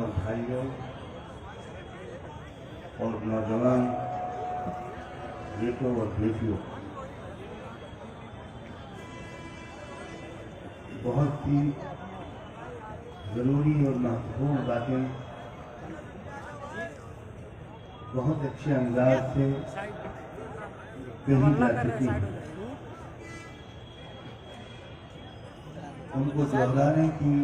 और भाइयों और नौजवान बेटों और बेटियों, बहुत ही जरूरी और महत्वपूर्ण बातें बहुत अच्छे अंदाज से कही जा चुकी हैं। उनको दोहराने की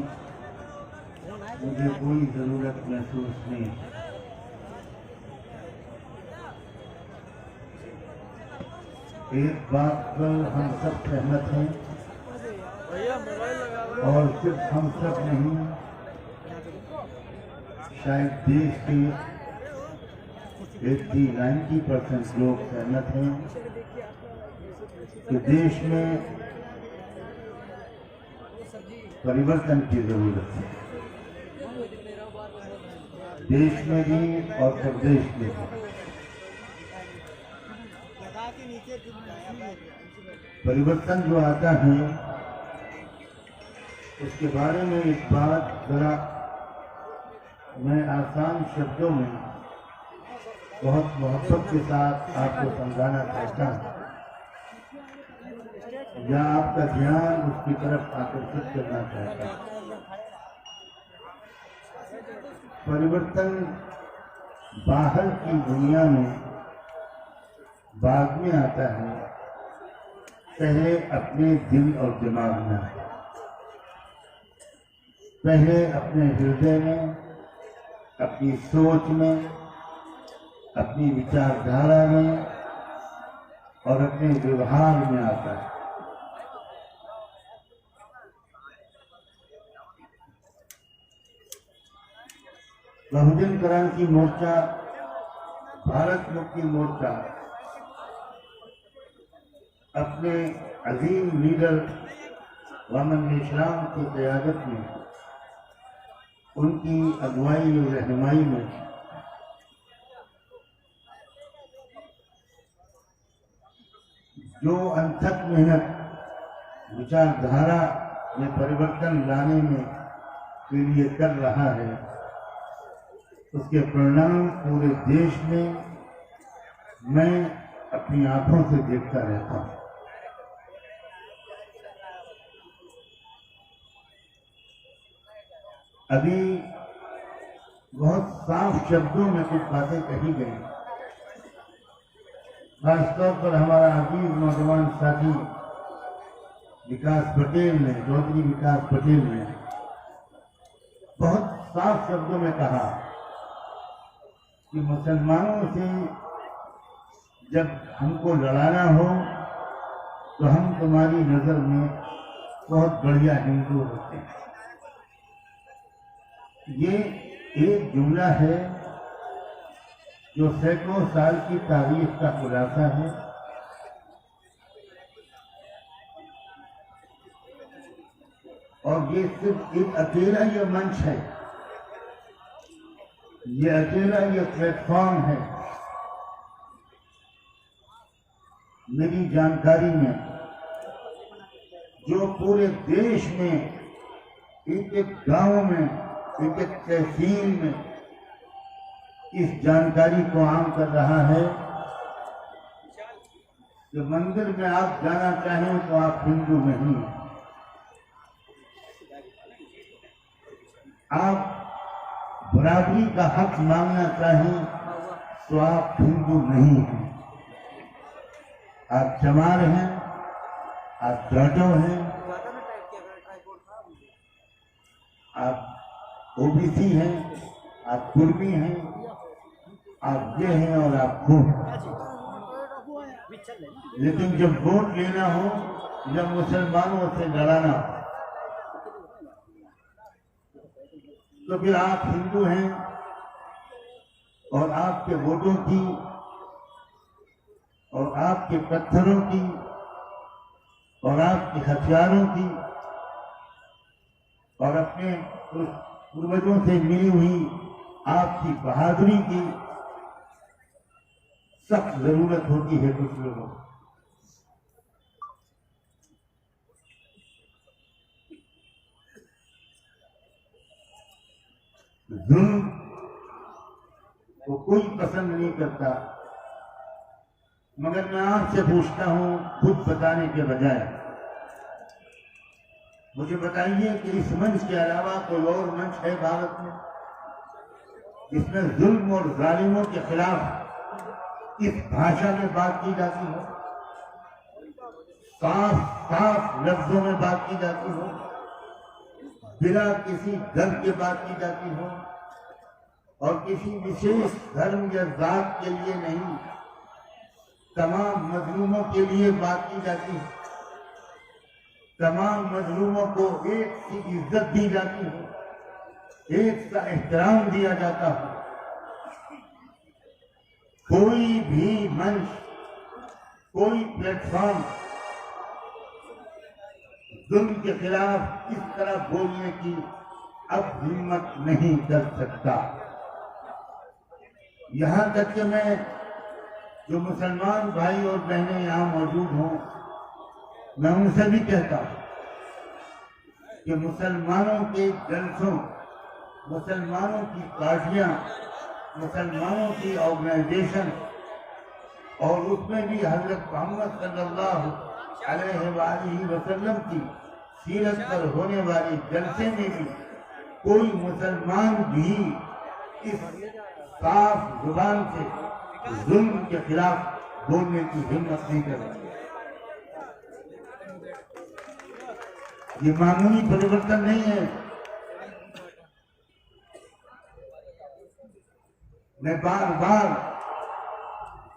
मुझे कोई जरूरत महसूस नहीं। एक बात पर हम सब सहमत हैं और सिर्फ हम सब नहीं, शायद देश के 80-90% लोग सहमत हैं कि देश में परिवर्तन की जरूरत है, देश में भी और प्रदेश में भी। परिवर्तन जो आता है उसके बारे में एक बात जरा मैं आसान शब्दों में बहुत मोहब्बत के साथ आपको समझाना चाहता हूँ या आपका ध्यान उसकी तरफ आकर्षित करना चाहता हूँ। परिवर्तन बाहर की दुनिया में बाद में आता है, पहले अपने दिल और दिमाग में आता है, पहले अपने हृदय में, अपनी सोच में, अपनी विचारधारा में और अपने व्यवहार में आता है। बहुजन क्रांति मोर्चा, भारत मुक्ति मोर्चा अपने अजीम लीडर वामन मेश्राम की क़यादत में, उनकी अगुवाई और रहनुमाई में जो अनथक मेहनत विचारधारा में परिवर्तन लाने में के लिए कर रहा है, उसके परिणाम पूरे देश में मैं अपनी आंखों से देखता रहता हूं। अभी बहुत साफ शब्दों में कुछ बातें कही गई। खासतौर पर हमारा अजीज नौजवान साथी विकास पटेल ने, चौधरी विकास पटेल ने बहुत साफ शब्दों में कहा कि मुसलमानों से जब हमको लड़ाना हो तो हम तुम्हारी नजर में बहुत बढ़िया हिंदू होते हैं। ये एक जुमला है जो सैकड़ों साल की तारीख का खुलासा है। और ये सिर्फ एक अकेला ये मंच है, ये अकेला ये प्लेटफॉर्म है। मेरी जानकारी में जो पूरे देश में एक एक गांव में, एक एक तहसील में इस जानकारी को आम कर रहा है कि मंदिर में आप जाना चाहें तो आप हिंदू नहीं हैं, आप बराबरी का हक मांगना चाहें तो आप हिंदू नहीं हैं, आप चमार हैं, आप जाटो हैं, आप ओबीसी हैं, आप कुर्मी हैं, आप ये हैं और आप वो हैं। लेकिन जब वोट लेना हो, जब मुसलमानों से लड़ाना हो, तो फिर आप हिंदू हैं और आपके वोटों की और आपके पत्थरों की और आपके हथियारों की और अपने पूर्वजों से मिली हुई आपकी बहादुरी की सख्त जरूरत होती है कुछ लोगों को। जुल्म को कोई पसंद नहीं करता, मगर मैं आपसे पूछता हूं, खुद बताने के बजाय मुझे बताइए कि इस मंच के अलावा कोई और मंच है भारत में जिसमें जुल्म और जालिमों के खिलाफ इस भाषा में बात की जाती हो, साफ साफ लफ्जों में बात की जाती हो, बिना किसी डर के बात की जाती हो, और किसी विशेष धर्म या जात के लिए नहीं, तमाम मजलूमों के लिए बात की जाती है, तमाम मजलूमों को एक सी इज्जत दी जाती है, एक सा एहतराम दिया जाता है। कोई भी मंच, कोई प्लेटफॉर्म जुल्म के खिलाफ इस तरह बोलने की अब हिम्मत नहीं कर सकता। यहां तक कि मैं जो मुसलमान भाई और बहनें यहाँ मौजूद हों, मैं उनसे भी कहता हूं कि मुसलमानों के जलसों, मुसलमानों की पार्टियां, मुसलमानों की ऑर्गेनाइजेशन और उसमें भी हजरत मोहम्मद सल्लल्लाहु अलैहि वसल्लम की सीरत पर होने वाले जलसे में भी कोई मुसलमान भी इस साफ जुबान से जुल्म के खिलाफ बोलने की हिम्मत नहीं कर रहा। ये मामूली परिवर्तन नहीं है। मैं बार बार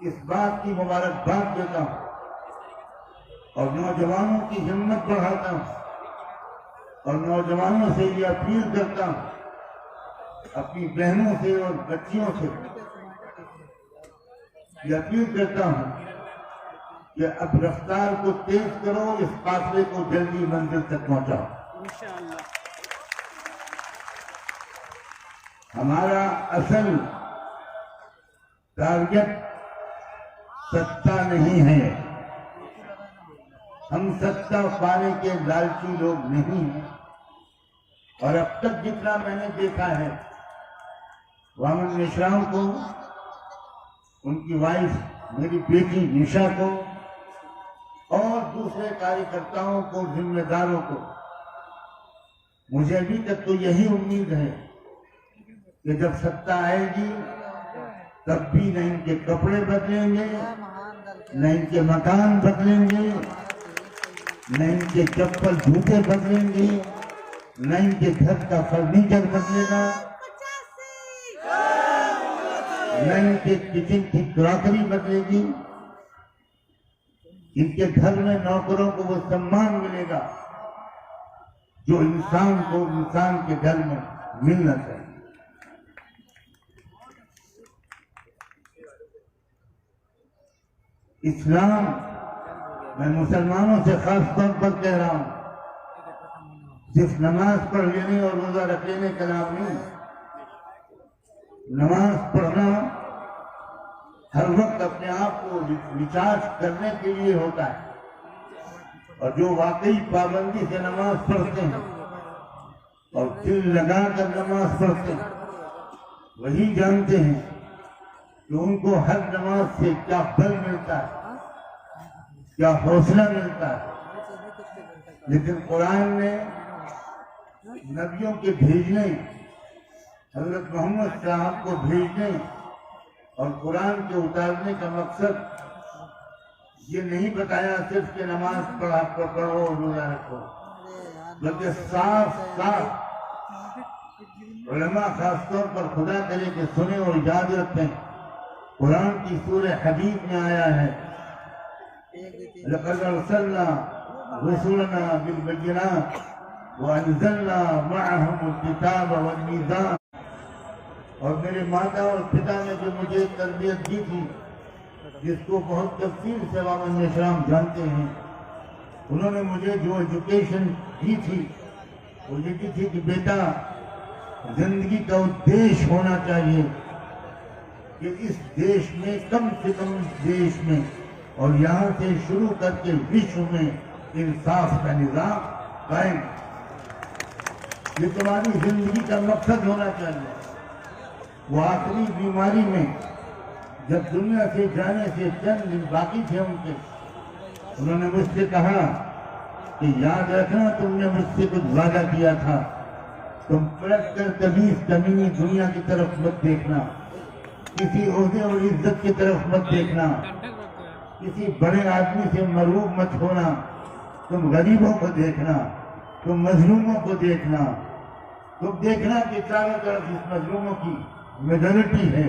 इस बात की मुबारकबाद देता हूं और नौजवानों की हिम्मत बढ़ाता हूं और नौजवानों से ये अपील करता हूं, अपनी बहनों से और बच्चियों से ये अपील करता हूं कि अब रफ्तार को तेज करो, इस काफिले को जल्दी मंजिल तक पहुंचाओ। इंशाअल्लाह। हमारा असल टारगेट सत्ता नहीं है, हम सत्ता पाने के लालची लोग नहीं हैं। और अब तक जितना मैंने देखा है, वामन मिश्राम को, उनकी वाइफ मेरी बेटी निशा को और दूसरे कार्यकर्ताओं को, जिम्मेदारों को, मुझे अभी तक तो यही उम्मीद है कि जब सत्ता आएगी तब भी न इनके कपड़े बदलेंगे, न इनके मकान बदलेंगे, न इनके चप्पल जूते बदलेंगे, न इनके घर का फर्नीचर बदलेगा, न इनके किचन की क्रॉकरी बदलेगी। इनके घर में नौकरों को वो सम्मान मिलेगा जो इंसान को इंसान के घर में मिलना चाहिए। इस्लाम, मैं मुसलमानों से खास तौर पर कह रहा हूं, सिर्फ नमाज पढ़ लेने और रोजा रख लेने का नाम नहीं। नमाज पढ़ना हर वक्त अपने आप को रिचार्ज करने के लिए होता है, और जो वाकई पाबंदी से नमाज पढ़ते हैं और दिल लगाकर नमाज पढ़ते हैं, वही जानते हैं कि उनको हर नमाज से क्या बल मिलता है, क्या हौसला मिलता है। लेकिन कुरान ने नबियों के भेजने, हजरत मोहम्मद साहब को भेजने और कुरान के उतारने का मकसद ये नहीं बताया सिर्फ कि नमाज पढ़ो और रोजा रखो, बल्कि साफ साफ उलमा खासतौर पर खुदा करे कि सुने और याद रखें, कुरान की सूरह हदीद में आया है, लक़द अरसलना रुसुलना बिल-बय्यिनात व अंज़लना मअहुमुल किताब वल मीज़ान। और मेरे माता और पिता ने जो मुझे तरबियत दी थी, जिसको बहुत तफसील से वामन मिश्राम जानते हैं, उन्होंने मुझे जो एजुकेशन दी थी वो ये की थी कि बेटा, जिंदगी का उद्देश्य होना चाहिए कि इस देश में, कम से कम इस देश में और यहाँ से शुरू करके विश्व में इंसाफ का निजाम कायम। ये तुम्हारी जिंदगी का मकसद होना चाहिए। वो आखिरी बीमारी में जब दुनिया से जाने से चंद दिन बाकी थे उनके, उन्होंने मुझसे कहा कि याद रखना तुमने मुझसे कुछ वादा किया था, तुम पलट कर कभी इस कमीनी दुनिया की तरफ मत देखना, किसी ओहदे और इज्जत की तरफ मत देखना, किसी बड़े आदमी से मरूब मत होना, तुम गरीबों को देखना, तुम मजलूमों को देखना, तुम देखना कि चारों तरफ इस मजलूमों की मेजोरिटी है।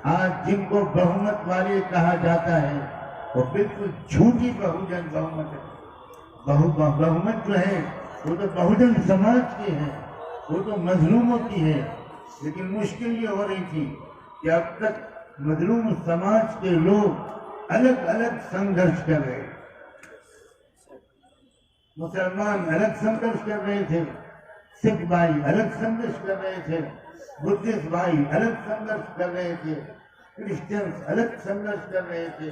आज जिनको बहुमत वाले कहा जाता है वो बिल्कुल झूठी बहुजन बहुमत है। बहुमत जो है वो तो बहुजन समाज की है, वो तो मजलूमों की है। लेकिन मुश्किल ये हो रही थी कि अब तक मजलूम समाज के लोग अलग अलग संघर्ष कर रहे, मुसलमान अलग संघर्ष कर रहे थे, सिख भाई अलग संघर्ष कर रहे थे, बुद्धिस्ट भाई अलग संघर्ष कर रहे थे, क्रिश्चियंस अलग संघर्ष कर रहे थे,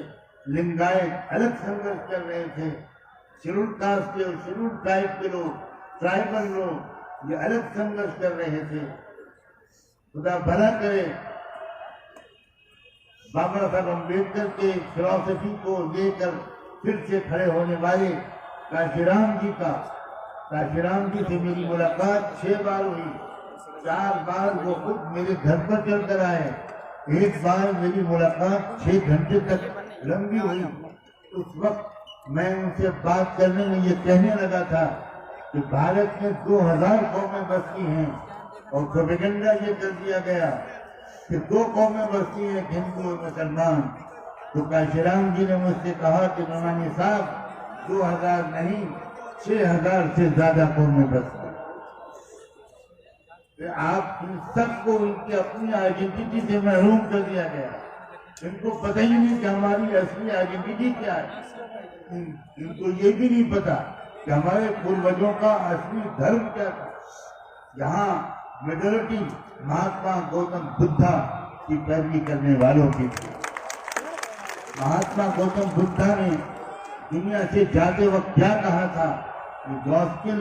लिंगायत अलग संघर्ष कर रहे थे, शेड्यूल कास्ट के और शेड्यूल ट्राइब के लोग, ट्राइबल लोग ये अलग संघर्ष कर रहे थे। खुदा भला करे बाबा साहब अम्बेडकर के फिलॉसफी को लेकर फिर से खड़े होने वाले काशीराम जी से मेरी मुलाकात 6 बार हुई। 4 बार वो खुद मेरे घर पर चलकर आए, एक बार मेरी मुलाकात 6 घंटे तक लंबी हुई। उस वक्त मैं उनसे बात करने में ये कहने लगा था कि भारत में 2000 कौमें बसती हैं और प्रोपेगेंडा ये कर दिया गया कि 2 कौमें बसती हैं, हिंदू और मुसलमान। तो काशीराम जी ने मुझसे कहा कि नमानी साहब 2000 नहीं 6000 से ज्यादा कौमें बसती। आप इन सबको इनकी अपनी आइडेंटिटी से महरूम कर दिया गया। इनको पता ही नहीं कि हमारी असली आइडेंटिटी क्या है। इनको ये भी नहीं पता कि हमारे पूर्वजों का असली धर्म क्या था। यहाँ मेजोरिटी महात्मा गौतम बुद्धा की पैरवी करने वालों की थी। महात्मा गौतम बुद्धा ने दुनिया से जाते वक्त क्या कहा था कि गॉस्पेल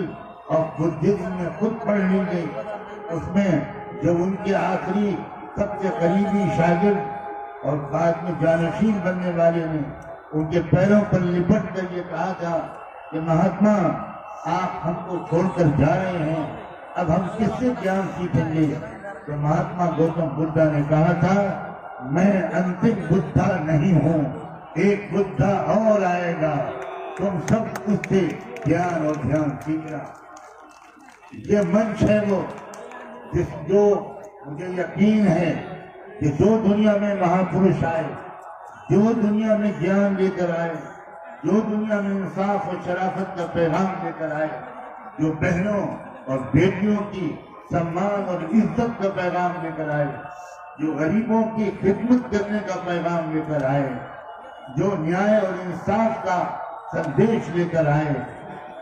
ऑफ बुद्धिज्म में खुद पढ़ लीजिए। उसमें जब उनके आखिरी सबसे करीबी शागिर्द और बाद में जानशीन बनने वाले ने उनके पैरों पर लिपट कर ये कहा था कि महात्मा आप हमको छोड़कर जा रहे हैं, अब हम किससे ज्ञान सीखेंगे। तो महात्मा गौतम बुद्धा ने कहा था मैं अंतिम बुद्धा नहीं हूँ, एक बुद्धा और आएगा, तुम सब उससे ज्ञान और ध्यान सीखना। ये मंच है वो जो मुझे यकीन है कि जो दुनिया में महापुरुष आए, जो दुनिया में ज्ञान लेकर आए, जो दुनिया में इंसाफ और शराफत का पैगाम लेकर आए, जो बहनों और बेटियों की सम्मान और इज्जत का पैगाम लेकर आए, जो गरीबों की खिदमत करने का पैगाम लेकर आए, जो न्याय और इंसाफ का संदेश लेकर आए,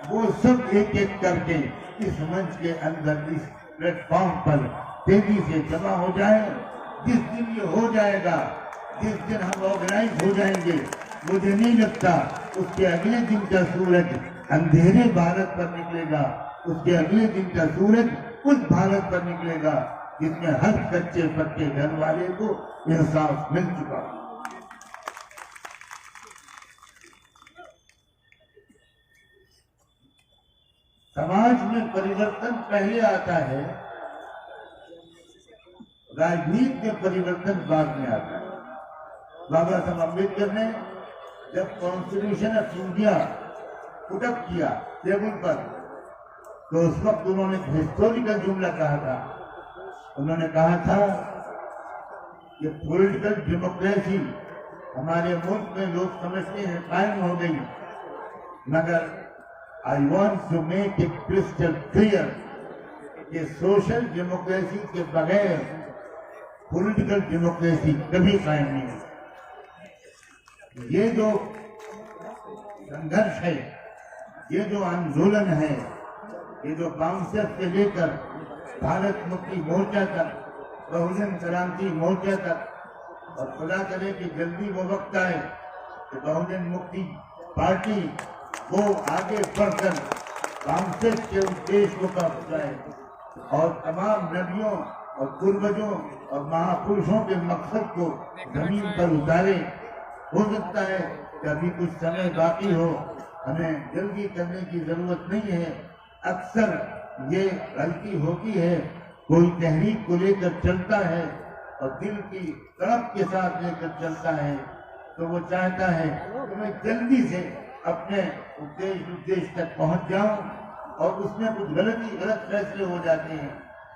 वो सब एक एक करके इस मंच के अंदर इस प्लेटफॉर्म पर तेजी से जमा हो जाए। जिस दिन ये हो जाएगा, जिस दिन हम ऑर्गेनाइज हो जाएंगे, मुझे नहीं लगता उसके अगले दिन का सूरज अंधेरे भारत पर निकलेगा, उसके अगले दिन का सूरज उस भारत पर निकलेगा जिसमें हर कच्चे पक्के घर वाले को इंसाफ मिल चुका। समाज में परिवर्तन पहले आता है, राजनीति में परिवर्तन बाद में आता है। बाबा साहब अम्बेडकर ने जब कॉन्स्टिट्यूशन ऑफ इंडिया पुटअप किया टेबल पर, तो उस वक्त उन्होंने हिस्टोरिकल जुमला कहा था। उन्होंने कहा था कि पॉलिटिकल डेमोक्रेसी हमारे मुल्क में लोग समझते हैं कायम हो गई, मगर I want to make it crystal clear कि सोशल डेमोक्रेसी के बगैर पॉलिटिकल डेमोक्रेसी कभी कायम नहीं है। ये जो संघर्ष है, ये जो आंदोलन है, ये जो बाउंसर से लेकर भारत मुक्ति मोर्चा तक, बहुजन क्रांति मोर्चा तक, और खुदा करे कि जल्दी वो वक्त आए कि बहुजन मुक्ति पार्टी वो आगे बढ़कर बाउंसर के उद्देश्य को प्राप्त जाए। और तमाम नबियों और पूर्वजों और महापुरुषों के मकसद को जमीन पर उतारे। हो सकता है कि अभी कुछ समय बाकी हो, हमें जल्दी करने की जरूरत नहीं है। अक्सर ये गलती होती है, कोई तहरीक को लेकर चलता है और दिल की तड़प के साथ लेकर चलता है, तो वो चाहता है कि मैं जल्दी से अपने उद्देश्य तक पहुंच जाऊं, और उसमें कुछ गलत फैसले हो जाते हैं।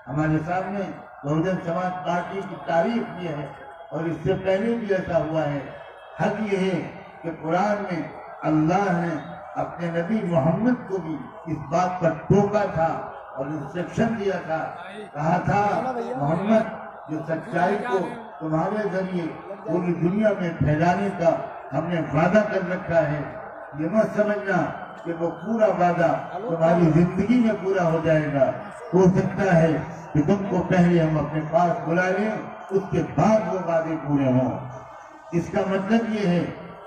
हमारे सामने बहुजन समाज पार्टी की तारीफ भी है और इससे पहले भी ऐसा हुआ है। हक ये है कि कुरान में अल्लाह ने अपने नबी मोहम्मद को भी इस बात पर टोका था और इंस्ट्रक्शन दिया था, कहा था मोहम्मद जो सच्चाई को तुम्हारे जरिए पूरी दुनिया में फैलाने का हमने वादा कर रखा है, ये मत समझना कि वो पूरा वादा तुम्हारी जिंदगी में पूरा हो जाएगा। हो सकता है कि तुमको पहले हम अपने पास बुला लें, उसके बाद वो वादे पूरे हों। इसका मतलब ये है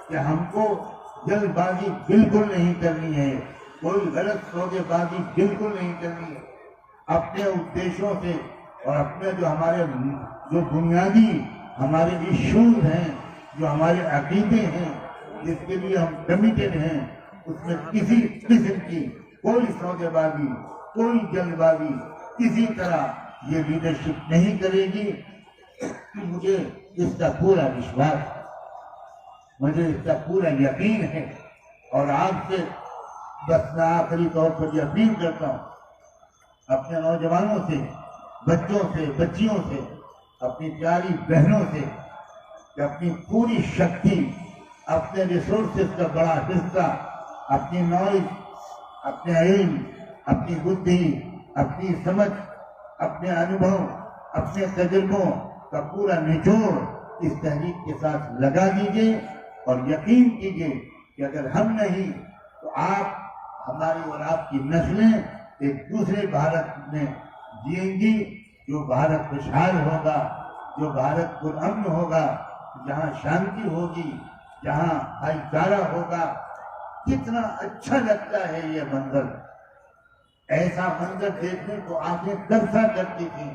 कि हमको जल्दबाजी बिल्कुल नहीं करनी है, कोई गलत सौदेबाजी बिल्कुल नहीं करनी है। अपने उद्देश्यों से और अपने जो बुनियादी हमारे इश्यूज हैं, जो हमारे अकीदे हैं, जिसके लिए हम कमिटेड हैं, उसमें किसी किस्म की कोई सौदेबाजी, कोई जल्दबाजी किसी तरह ये लीडरशिप नहीं करेगी। मुझे इसका पूरा विश्वास, मुझे इसका पूरा यकीन है। और आपसे बस मैं आखिरी तौर पर यह अपील करता हूँ अपने नौजवानों से, बच्चों से, बच्चियों से, अपनी प्यारी बहनों से कि अपनी पूरी शक्ति, अपने रिसोर्सेज का बड़ा हिस्सा, अपनी नॉलेज, अपने इल्म, अपनी बुद्धि, अपनी समझ, अपने अनुभव, अपने तजुर्बों का पूरा निचोड़ इस तहरीक के साथ लगा दीजिए और यकीन कीजिए कि अगर हम नहीं तो आप, हमारी और आपकी नस्लें एक दूसरे भारत में जिएंगी, जो भारत खुशहाल होगा, जो भारत पुरअमन होगा, जहाँ शांति होगी, जहाँ भाईचारा होगा। कितना अच्छा लगता है ये मंजर, ऐसा मंजर देखने को आंखें तरसा करती थी,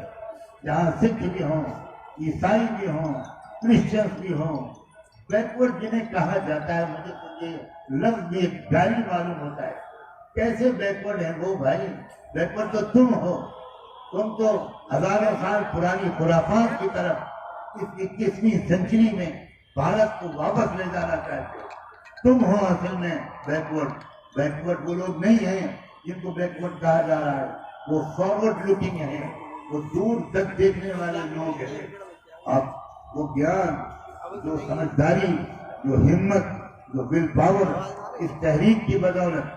जहाँ सिख भी हों, ईसाई भी हों, क्रिश्चियंस भी हों। बैकवर्ड जिन्हें कहा जाता है, मुझे तो ये लफ्ज भी एक गाली मालूम होता है। कैसे बैकवर्ड है वो भाई? बैकवर्ड तो तुम हो, तुम तो हजारों साल पुरानी खुराफात की तरफ इस 21वीं सेंचुरी में भारत को वापस ले जाना चाहते हो। तुम हो असल में बैकवर्ड। बैकवर्ड वो लोग नहीं हैं जिनको बैकवर्ड कहा जा रहा है, वो फॉरवर्ड लुकिंग है, वो दूर तक देखने वाले लोग हैं। अब वो ज्ञान, जो समझदारी, जो हिम्मत, जो विल पावर इस तहरीक की बदौलत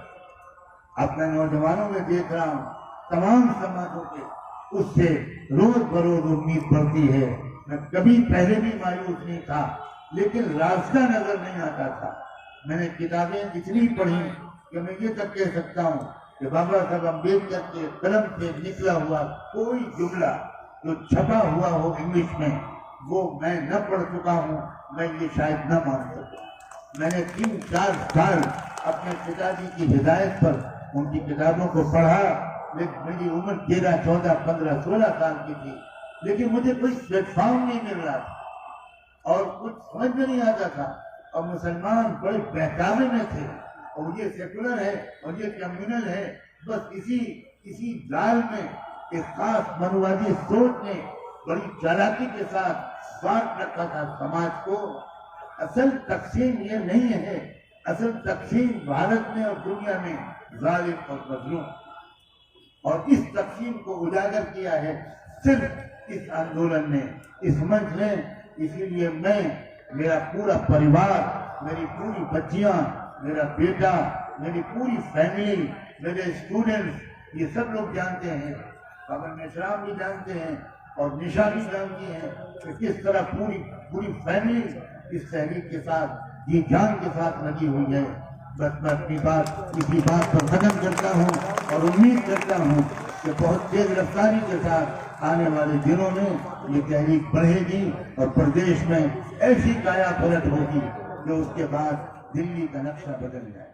अपने नौजवानों में देख रहा हूँ, तमाम समाजों के, उससे रोज बरोज उम्मीद बढ़ती है। मैं कभी पहले भी मायूस नहीं था, लेकिन रास्ता नजर नहीं आता था। मैंने किताबें इतनी पढ़ी कि मैं ये तक कह सकता हूँ कि बाबा साहब अम्बेडकर के कलम से निकला हुआ कोई जुमला जो छपा हुआ हो इंग्लिश में, वो मैं न पढ़ चुका हूँ, मैं ये शायद न मान सकूं। मैंने 3-4 साल अपने पिताजी की हिदायत पर उनकी किताबों को पढ़ा। मेरी उम्र 13, 14, 15, 16 साल की थी, लेकिन मुझे कोई प्लेटफॉर्म नहीं मिल रहा था और कुछ समझ में नहीं आता था। और मुसलमान बड़े बहकावे में थे, और ये सेकुलर है और ये कम्युनल है। बस इसी जाल में एक खास मनुवादी सोच ने बड़ी चालाकी के साथ बांट रखा था समाज को। असल तकसीम ये नहीं है, असल तकसीम भारत में और दुनिया में जालिम और मजलूम, और इस तकसीम को उजागर किया है सिर्फ इस आंदोलन ने, इस मंच ने। इसीलिए मैं, मेरा पूरा परिवार, मेरी पूरी बच्चियां, मेरा बेटा, मेरी पूरी फैमिली, मेरे स्टूडेंट्स, ये सब लोग जानते हैं, बाबा मेश्राम भी जानते हैं और निशा भी जानती हैं कि किस तरह पूरी फैमिली इस तहरीक के साथ, ये जान के साथ लगी हुई है। बस मैं अपनी बात इसी बात पर खत्म करता हूँ और उम्मीद करता हूँ कि बहुत तेज रफ्तारी के साथ आने वाले दिनों में ये तहरीक बढ़ेगी और प्रदेश में ऐसी काया पलट होगी जो उसके बाद दिल्ली का नक्शा बदल जाए।